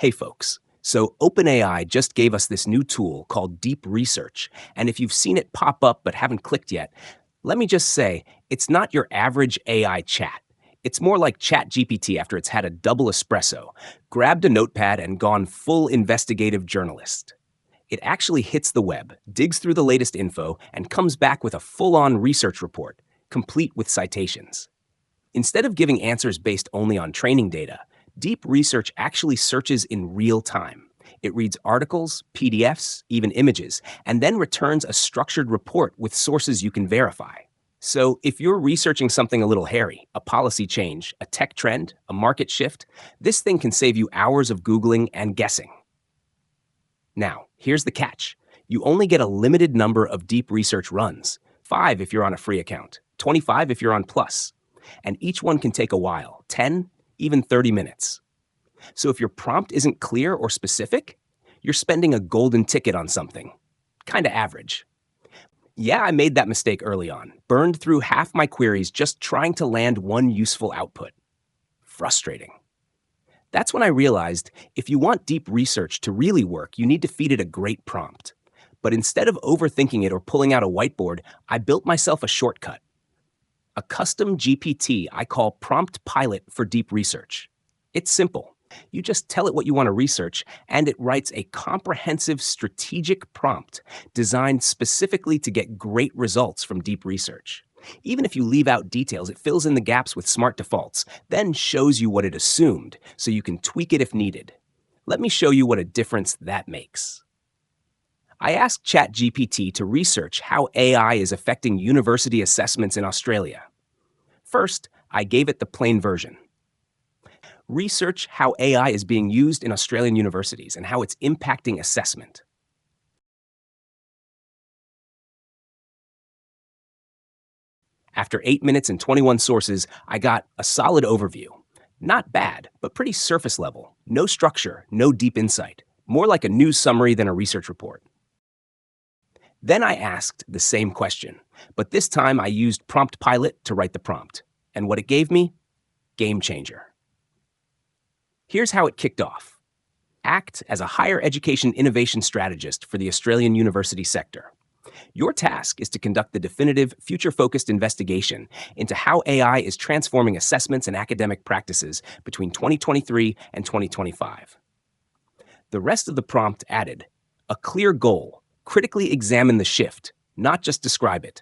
Hey folks, so OpenAI just gave us this new tool called Deep Research, and if you've seen it pop up but haven't clicked yet, let me just say, it's not your average AI chat. It's more like ChatGPT after it's had a double espresso, grabbed a notepad and gone full investigative journalist. It actually hits the web, digs through the latest info, and comes back with a full-on research report, complete with citations. Instead of giving answers based only on training data, Deep Research actually searches in real time. It reads articles, PDFs, even images, and then returns a structured report with sources you can verify. So if you're researching something a little hairy, a policy change, a tech trend, a market shift, this thing can save you hours of Googling and guessing. Now, here's the catch. You only get a limited number of Deep Research runs, 5 if you're on a free account, 25 if you're on Plus. And each one can take a while, 10, even 30 minutes. So if your prompt isn't clear or specific, you're spending a golden ticket on something. Kinda average. Yeah, I made that mistake early on, burned through half my queries just trying to land one useful output. Frustrating. That's when I realized if you want Deep Research to really work, you need to feed it a great prompt. But instead of overthinking it or pulling out a whiteboard, I built myself a shortcut. A custom GPT I call PromptPilot for Deep Research. It's simple. You just tell it what you want to research, and it writes a comprehensive strategic prompt designed specifically to get great results from Deep Research. Even if you leave out details, it fills in the gaps with smart defaults, then shows you what it assumed, so you can tweak it if needed. Let me show you what a difference that makes. I asked ChatGPT to research how AI is affecting university assessments in Australia. First, I gave it the plain version. Research how AI is being used in Australian universities and how it's impacting assessment. After 8 minutes and 21 sources, I got a solid overview. Not bad, but pretty surface level. No structure, no deep insight. More like a news summary than a research report. Then I asked the same question, but this time I used PromptPilot to write the prompt. And what it gave me? Game changer. Here's how it kicked off. Act as a higher education innovation strategist for the Australian university sector. Your task is to conduct the definitive, future-focused investigation into how AI is transforming assessments and academic practices between 2023 and 2025. The rest of the prompt added, a clear goal. Critically examine the shift, not just describe it.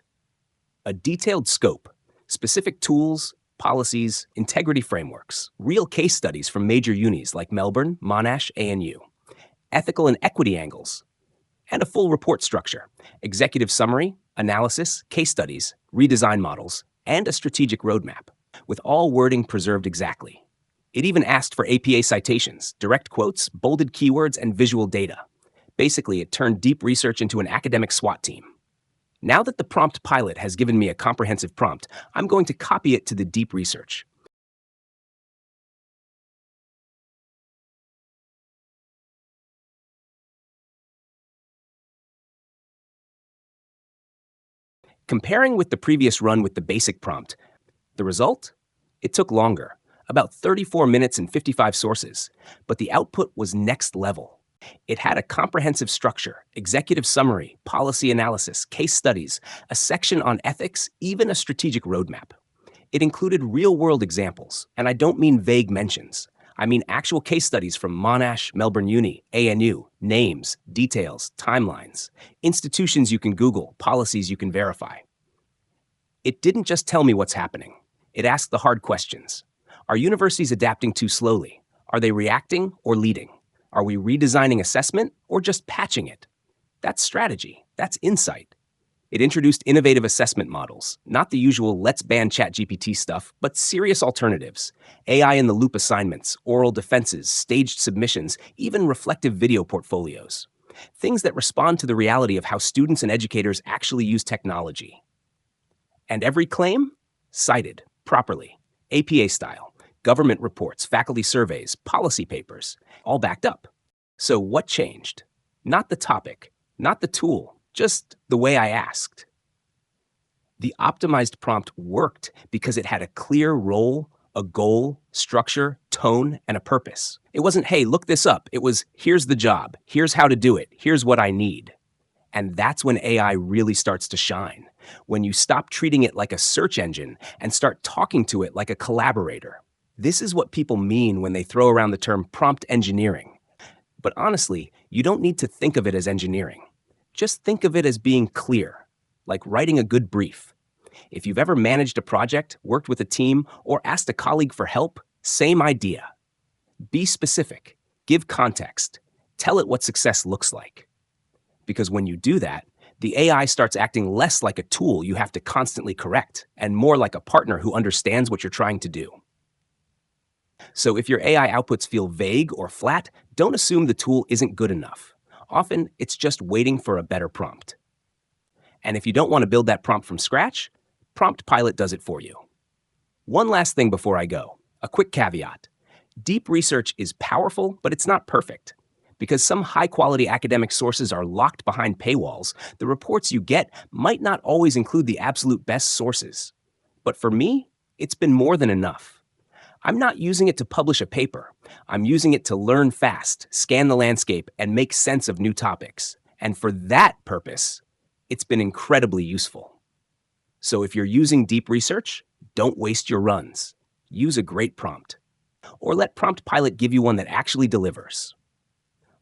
A detailed scope, specific tools, policies, integrity frameworks, real case studies from major unis like Melbourne, Monash, ANU, ethical and equity angles, and a full report structure, executive summary, analysis, case studies, redesign models, and a strategic roadmap, with all wording preserved exactly. It even asked for APA citations, direct quotes, bolded keywords, and visual data. Basically, it turned Deep Research into an academic SWAT team. Now that the PromptPilot has given me a comprehensive prompt, I'm going to copy it to the Deep Research. Comparing with the previous run with the basic prompt, the result? It took longer, about 34 minutes and 55 sources, but the output was next level. It had a comprehensive structure, executive summary, policy analysis, case studies, a section on ethics, even a strategic roadmap. It included real-world examples, and I don't mean vague mentions. I mean actual case studies from Monash, Melbourne Uni, ANU, names, details, timelines, institutions you can Google, policies you can verify. It didn't just tell me what's happening. It asked the hard questions. Are universities adapting too slowly? Are they reacting or leading? Are we redesigning assessment or just patching it? That's strategy. That's insight. It introduced innovative assessment models, not the usual let's ban ChatGPT stuff, but serious alternatives. AI in the loop assignments, oral defenses, staged submissions, even reflective video portfolios. Things that respond to the reality of how students and educators actually use technology. And every claim? Cited, properly, APA style. Government reports, faculty surveys, policy papers, all backed up. So what changed? Not the topic, not the tool, just the way I asked. The optimized prompt worked because it had a clear role, A goal, structure, tone, and a purpose. It wasn't, hey, look this up. It was, here's the job. Here's how to do it. Here's what I need. And that's when AI really starts to shine. When you stop treating it like a search engine and start talking to it like a collaborator. This is what people mean when they throw around the term prompt engineering. But honestly, you don't need to think of it as engineering. Just think of it as being clear, like writing a good brief. If you've ever managed a project, worked with a team, or asked a colleague for help, same idea. Be specific, give context, tell it what success looks like. Because when you do that, the AI starts acting less like a tool you have to constantly correct and more like a partner who understands what you're trying to do. So if your AI outputs feel vague or flat, don't assume the tool isn't good enough. Often, it's just waiting for a better prompt. And if you don't want to build that prompt from scratch, PromptPilot does it for you. One last thing before I go, a quick caveat. Deep research is powerful, but it's not perfect. Because some high-quality academic sources are locked behind paywalls, the reports you get might not always include the absolute best sources. But for me, it's been more than enough. I'm not using it to publish a paper. I'm using it to learn fast, scan the landscape, and make sense of new topics. And for that purpose, it's been incredibly useful. So if you're using deep research, don't waste your runs. Use a great prompt. Or let PromptPilot give you one that actually delivers.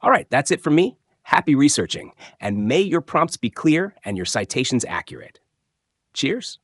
All right, that's it from me. Happy researching, and may your prompts be clear and your citations accurate. Cheers.